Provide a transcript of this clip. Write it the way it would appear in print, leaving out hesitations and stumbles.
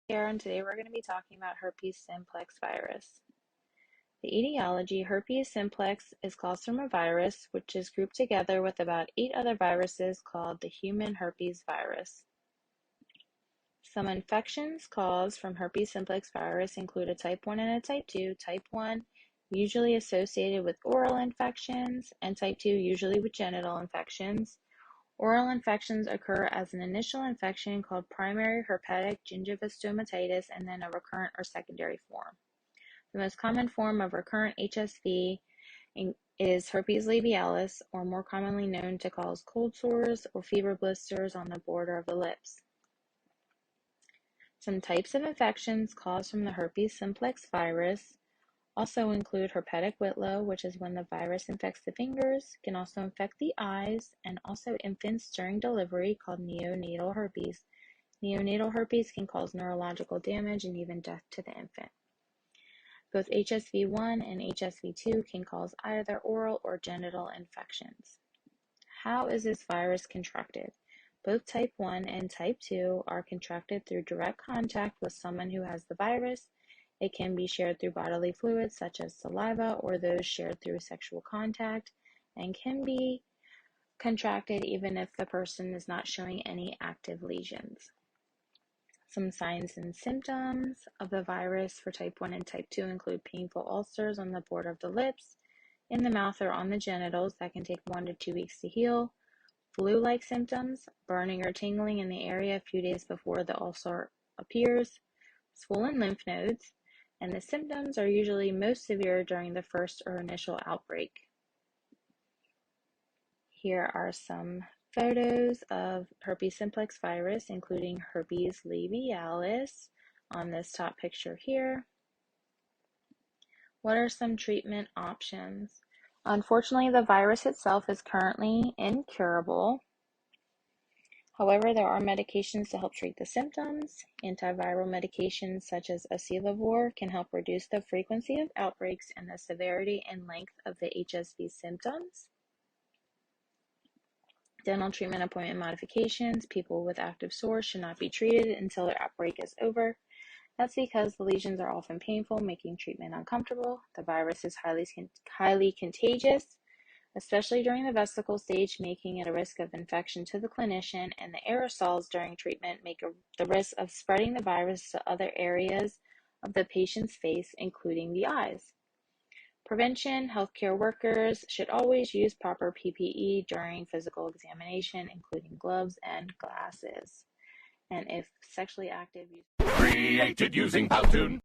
Here, and today we're going to be talking about herpes simplex virus. The etiology, herpes simplex, is caused from a virus which is grouped together with about 8 other viruses called the human herpes virus. Some infections caused from herpes simplex virus include a type 1 and a type 2. Type 1 usually associated with oral infections, and type 2 usually with genital infections. Oral infections occur as an initial infection called primary herpetic gingivostomatitis and then a recurrent or secondary form. The most common form of recurrent HSV is herpes labialis, or more commonly known to cause cold sores or fever blisters on the border of the lips. Some types of infections caused from the herpes simplex virus also include herpetic whitlow, which is when the virus infects the fingers, can also infect the eyes, and also infants during delivery, called neonatal herpes. Neonatal herpes can cause neurological damage and even death to the infant. Both HSV1 and HSV2 can cause either oral or genital infections. How is this virus contracted? Both type 1 and type 2 are contracted through direct contact with someone who has the virus. It can be shared through bodily fluids such as saliva or those shared through sexual contact, and can be contracted even if the person is not showing any active lesions. Some signs and symptoms of the virus for type 1 and type 2 include painful ulcers on the border of the lips, in the mouth, or on the genitals that can take 1 to 2 weeks to heal. Flu-like symptoms, burning or tingling in the area a few days before the ulcer appears, swollen lymph nodes, and the symptoms are usually most severe during the first or initial outbreak. Here are some photos of herpes simplex virus, including herpes labialis on this top picture here. What are some treatment options? Unfortunately, the virus itself is currently incurable. However, there are medications to help treat the symptoms. Antiviral medications such as acivavir can help reduce the frequency of outbreaks and the severity and length of the HSV symptoms. Dental treatment appointment modifications. People with active sores should not be treated until their outbreak is over. That's because the lesions are often painful, making treatment uncomfortable. The virus is highly contagious, especially during the vesicle stage, making it a risk of infection to the clinician, and the aerosols during treatment make the risk of spreading the virus to other areas of the patient's face, including the eyes. Prevention: healthcare workers should always use proper PPE during physical examination, including gloves and glasses. And if sexually active, Created using Powtoon.